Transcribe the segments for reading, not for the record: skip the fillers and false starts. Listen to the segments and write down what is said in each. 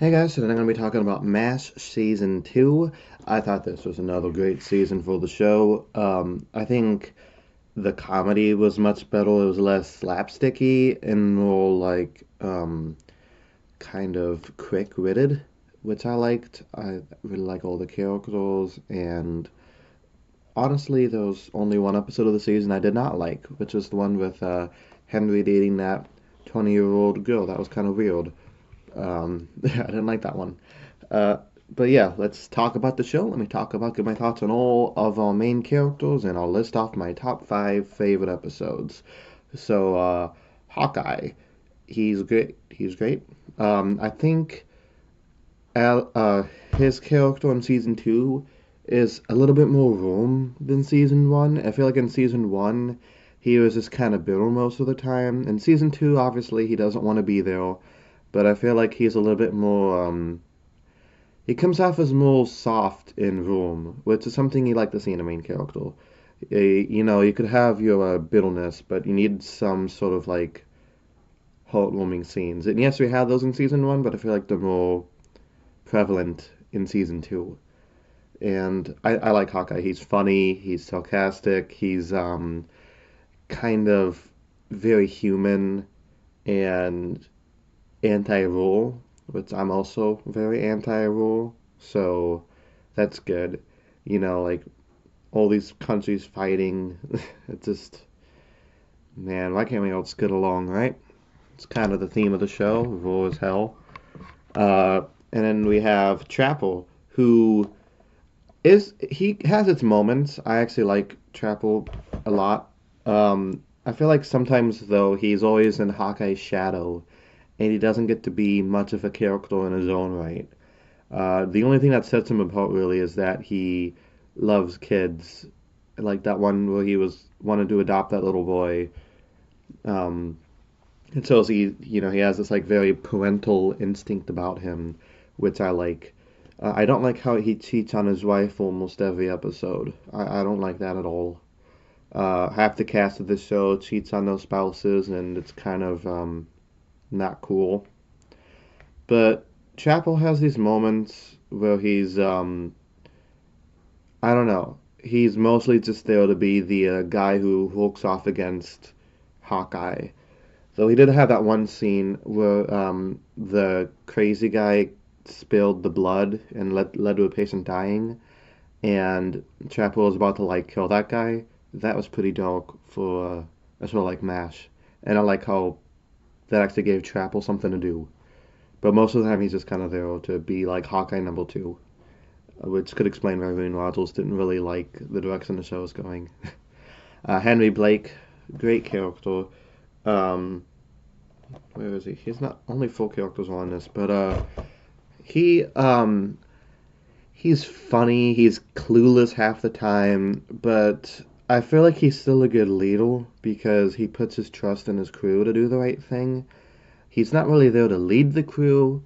Hey guys, today I'm going to be talking about MASH Season 2. I thought this was another great season for the show. I think the comedy was much better. It was less slapsticky and more like kind of quick-witted, which I liked. I really like all the characters, and honestly, there was only one episode of the season I did not like, which was the one with Henry dating that 20-year-old girl. That was kind of weird. I didn't like that one. Uh, but yeah, let's talk about the show. Let me give my thoughts on all of our main characters, and I'll list off my top five favorite episodes. Hawkeye, he's great. He's great. I think Al, his character in season two is a little bit more warm than season one. I feel like in season one, he was just kind of bitter most of the time. In season two, obviously, he doesn't want to be there, but I feel like he's a little bit more he comes off as more soft in Rome, which is something you like to see in a main character. You could have your bitterness, but you need some sort of like heartwarming scenes. And yes, we had those in season one, but I feel like they're more prevalent in season two. And I like Hawkeye. He's funny, he's sarcastic, he's kind of very human and anti-rule, which I'm also very anti-rule. So that's good. Like all these countries fighting. It just, man, why can't we all just get along, right? It's kind of the theme of the show, war is hell. Uh, and then we have Chapel, who he has its moments. I actually like Chapel a lot. I feel like sometimes though he's always in Hawkeye's shadow, and he doesn't get to be much of a character in his own right. The only thing that sets him apart really is that he loves kids, like that one where he was wanted to adopt that little boy. Um, and so he has this like very parental instinct about him, which I like. I don't like how he cheats on his wife almost every episode. I don't like that at all. Half the cast of the show cheats on their spouses, and it's kind of not cool. But Chapel has these moments where I don't know. He's mostly just there to be the guy who hooks off against Hawkeye. Though he did have that one scene where the crazy guy spilled the blood and led to a patient dying, and Chapel was about to like kill that guy. That was pretty dark for a show like MASH, and I like how that actually gave Chapel something to do. But most of the time, he's just kind of there to be like Hawkeye number two, which could explain why Ryan Reynolds didn't really like the direction the show was going. Henry Blake, great character. Um, where is he? He's not only four characters on this, but he he's funny. He's clueless half the time, but I feel like he's still a good leader because he puts his trust in his crew to do the right thing. He's not really there to lead the crew.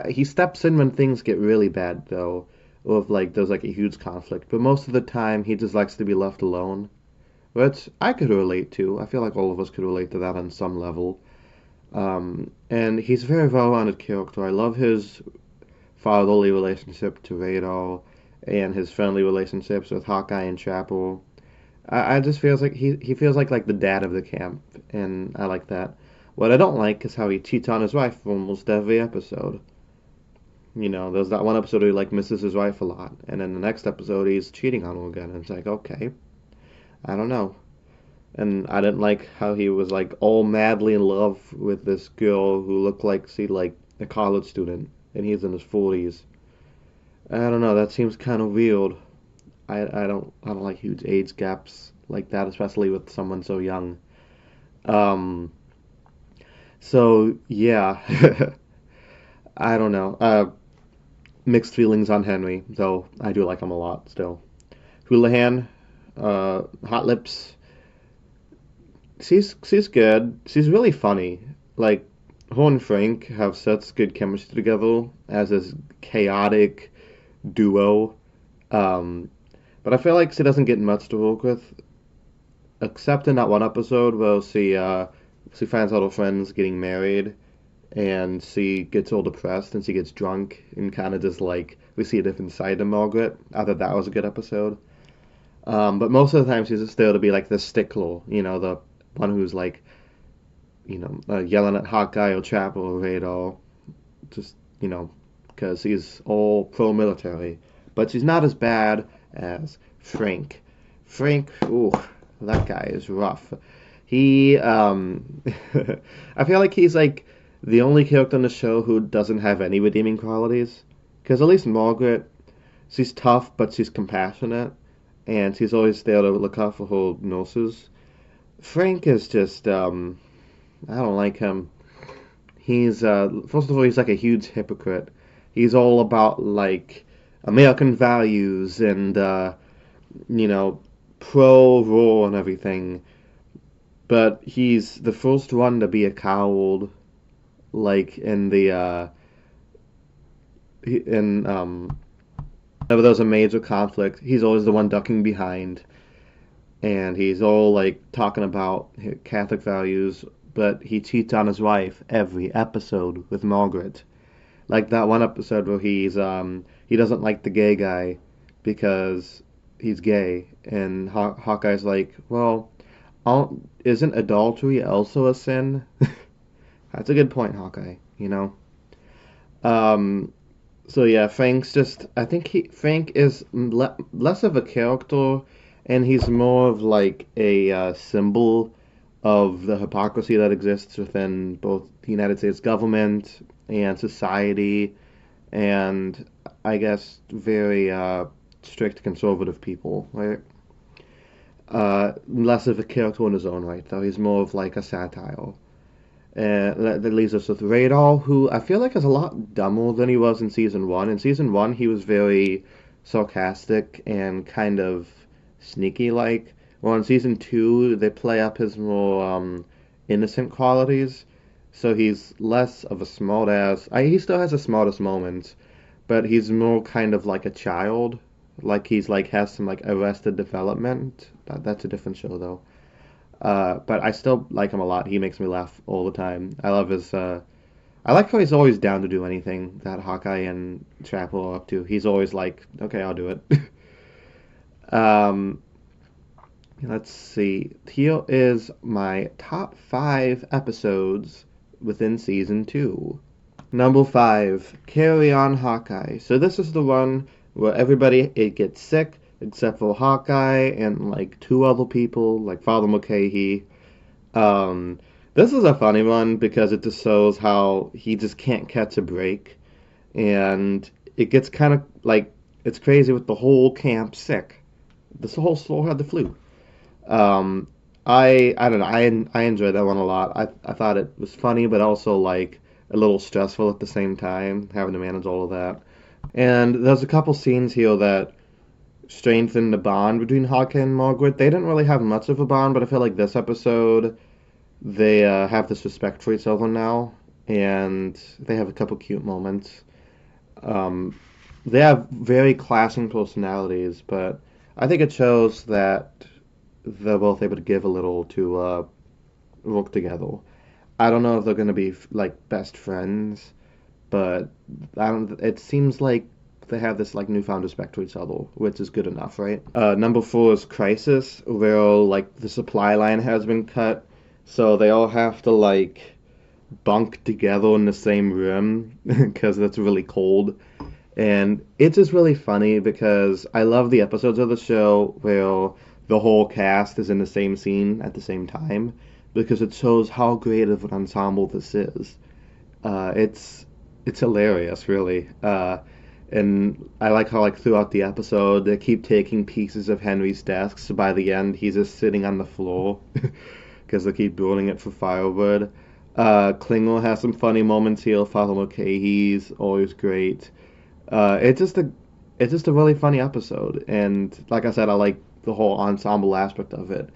He steps in when things get really bad, though, or if like there's like a huge conflict. But most of the time, he just likes to be left alone, which I could relate to. I feel like all of us could relate to that on some level. And he's a very well-rounded character. I love his fatherly relationship to Radar and his friendly relationships with Hawkeye and Chapel. I just feels like he feels like the dad of the camp, and I like that. What I don't like is how he cheats on his wife almost every episode. There's that one episode where he like misses his wife a lot, and then the next episode he's cheating on her again. And it's like, okay, I don't know. And I didn't like how he was like all madly in love with this girl who looked like like a college student, and he's in his 40s. I don't know. That seems kind of weird. I don't like huge age gaps like that, especially with someone so young. Um, so yeah, I don't know. Mixed feelings on Henry, though I do like him a lot still. Houlihan, Hot Lips. She's good. She's really funny. Like her and Frank have such good chemistry together as this chaotic duo. Um, but I feel like she doesn't get much to work with, except in that one episode where she finds out her friends getting married, and she gets all depressed and she gets drunk and kind of just like we see a different side of Margaret. I thought that was a good episode. But most of the time she's just there to be like the stickler, the one who's like, yelling at Hawkeye or Chapel or Radar, just, because he's all pro-military. But she's not as bad as Frank. Frank, ooh, that guy is rough. He, I feel like he's like the only character in the show who doesn't have any redeeming qualities. Because at least Margaret, she's tough, but she's compassionate, and she's always there to look out for her nurses. Frank is just, I don't like him. He's, first of all, he's like a huge hypocrite. He's all about like American values and, you know, pro-war and everything. But he's the first one to be a coward, like in the, in, whenever there's a major conflict, he's always the one ducking behind. And he's all like talking about Catholic values, but he cheats on his wife every episode with Margaret. Like that one episode where he doesn't like the gay guy because he's gay, and Hawkeye's like, well, isn't adultery also a sin? That's a good point, Hawkeye. Um, so yeah, I think Frank is less of a character, and he's more of like a symbol of the hypocrisy that exists within both the United States government and society, and I guess very strict conservative people, right? Less of a character in his own right, though. He's more of like a satire. And that leaves us with Radar, who I feel like is a lot dumber than he was in season one. In season one, he was very sarcastic and kind of sneaky like. Well, in season two, they play up his more innocent qualities. So he's less of a smartass. He still has the smartest moments, but he's more kind of like a child. Like he's like has some like Arrested Development. That's a different show though. But I still like him a lot. He makes me laugh all the time. I love his. I like how he's always down to do anything that Hawkeye and Chapel are up to. He's always like, okay, I'll do it. um, let's see. Here is my top 5 episodes within season 2. Number 5, Carry On Hawkeye. So this is the one where everybody it gets sick except for Hawkeye and like 2 other people, like Father McCahey. This is a funny one because it just shows how he just can't catch a break, and it gets kind of like it's crazy with the whole camp sick. This whole store had the flu. Um, I don't know. I enjoyed that one a lot. I thought it was funny, but also like a little stressful at the same time, having to manage all of that. And there's a couple scenes here that strengthen the bond between Hawkeye and Margaret. They didn't really have much of a bond, but I feel like this episode they have this respect for each other now, and they have a couple cute moments. Um, they have very clashing personalities, but I think it shows that they're both able to give a little to work together. I don't know if they're going to be like best friends, but I don't. It seems like they have this like newfound respect for each other, which is good enough, right? Number 4 is Crisis, where like the supply line has been cut, so they all have to like bunk together in the same room because it's really cold. And it's just really funny because I love the episodes of the show where the whole cast is in the same scene at the same time because it shows how great of an ensemble this is. It's hilarious, really. And I like how like throughout the episode they keep taking pieces of Henry's desk, so by the end he's just sitting on the floor because they keep burning it for firewood. Klingel has some funny moments here. Father McCahey's always great. It's just a really funny episode, and like I said, I like the whole ensemble aspect of it.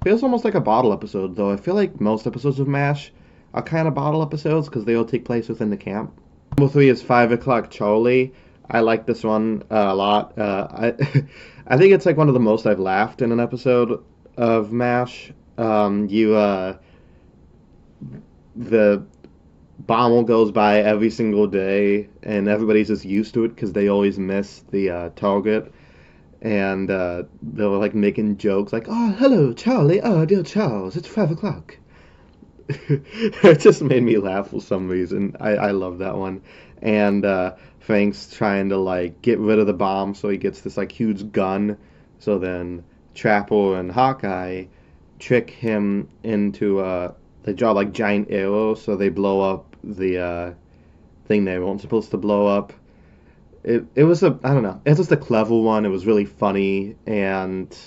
Feels almost like a bottle episode, though. I feel like most episodes of MASH are kind of bottle episodes because they all take place within the camp. Number 3 is 5 o'clock Charlie. I like this one a lot. I think it's like one of the most I've laughed in an episode of MASH. The Baumel goes by every single day, and everybody's just used to it because they always miss the target. And they were like making jokes like, "Oh, hello, Charlie. Oh, dear Charles, it's 5 o'clock." It just made me laugh for some reason. I love that one. And Frank's trying to like get rid of the bomb, so he gets this like huge gun. So then Trapper and Hawkeye trick him into they draw like giant arrows, so they blow up the thing they weren't supposed to blow up. It was a I don't know. It was just a clever one. It was really funny, and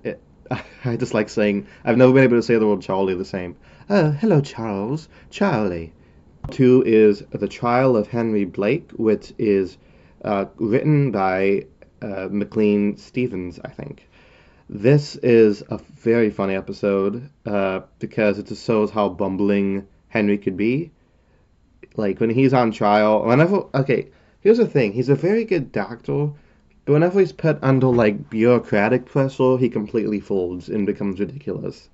it, I just like saying I've never been able to say the word Charlie the same. Oh, hello, Charles. Charlie. Two is The Trial of Henry Blake, which is written by McLean Stevens, I think. This is a very funny episode because it just shows how bumbling Henry could be. Like when he's on trial, okay, here's the thing: he's a very good doctor, but whenever he's put under like bureaucratic pressure, he completely folds and becomes ridiculous.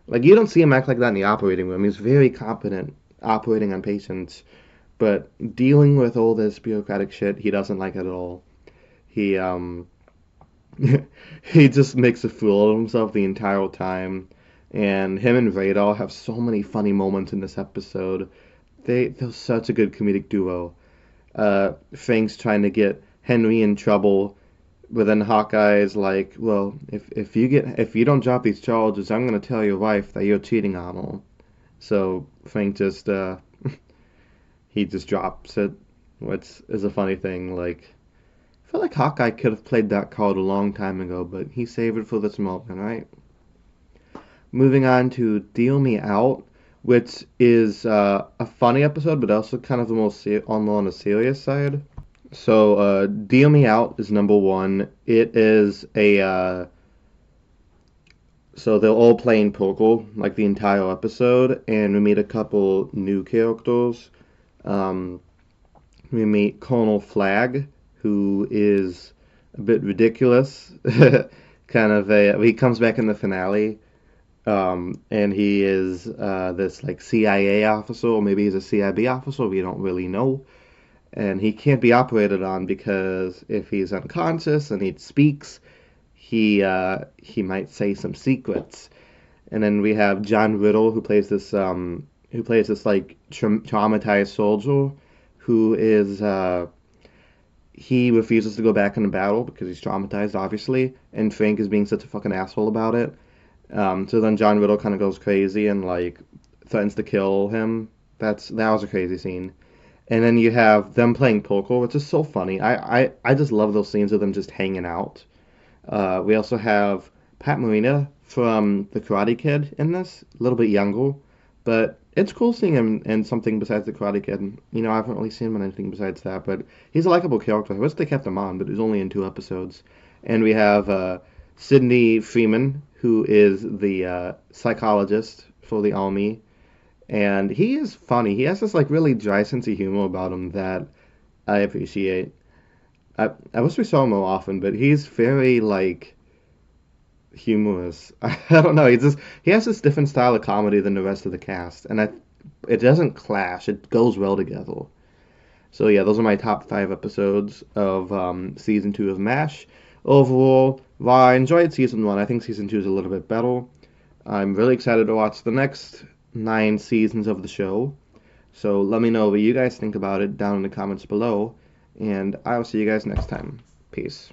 Like you don't see him act like that in the operating room. He's very competent operating on patients, but dealing with all this bureaucratic shit, he doesn't like it at all. He he just makes a fool of himself the entire time. And him and Radar have so many funny moments in this episode. They're such a good comedic duo. Fang's trying to get Henry in trouble, but then Hawkeye's like, "Well, if you don't drop these charges, I'm gonna tell your wife that you're cheating on her." So Frank just he just drops it, which is a funny thing. Like I feel like Hawkeye could have played that card a long time ago, but he saved it for this moment, right? Moving on to Deal Me Out, which is a funny episode, but also kind of the most on the serious side. So, Deal Me Out is number one. It is a so they're all playing poker like the entire episode, and we meet a couple new characters. Um, we meet Colonel Flag, who is a bit ridiculous, kind of a. He comes back in the finale, and he is this like CIA officer, or maybe he's a CIB officer. We don't really know, and he can't be operated on because if he's unconscious and he speaks, he might say some secrets. And then we have John Riddle who plays this like traumatized soldier who is he refuses to go back into battle because he's traumatized, obviously, and Frank is being such a fucking asshole about it. So then John Riddle kind of goes crazy and like threatens to kill him. That was a crazy scene. And then you have them playing poker, which is so funny. I just love those scenes of them just hanging out. We also have Pat Morita from The Karate Kid in this, a little bit younger, but it's cool seeing him in something besides The Karate Kid. You know, I haven't really seen him in anything besides that, but he's a likable character. I wish they kept him on, but he's only in 2 episodes. And we have Sidney Freeman, who is the psychologist for the army, and he is funny. He has this like really dry sense of humor about him that I appreciate. I wish we saw him more often, but he's very like humorous. I don't know. He has this different style of comedy than the rest of the cast, and it doesn't clash. It goes well together. So yeah, those are my top 5 episodes of season 2 of MASH. Overall, while I enjoyed season 1, I think season 2 is a little bit better. I'm really excited to watch the next 9 seasons of the show. So let me know what you guys think about it down in the comments below, and I will see you guys next time. Peace.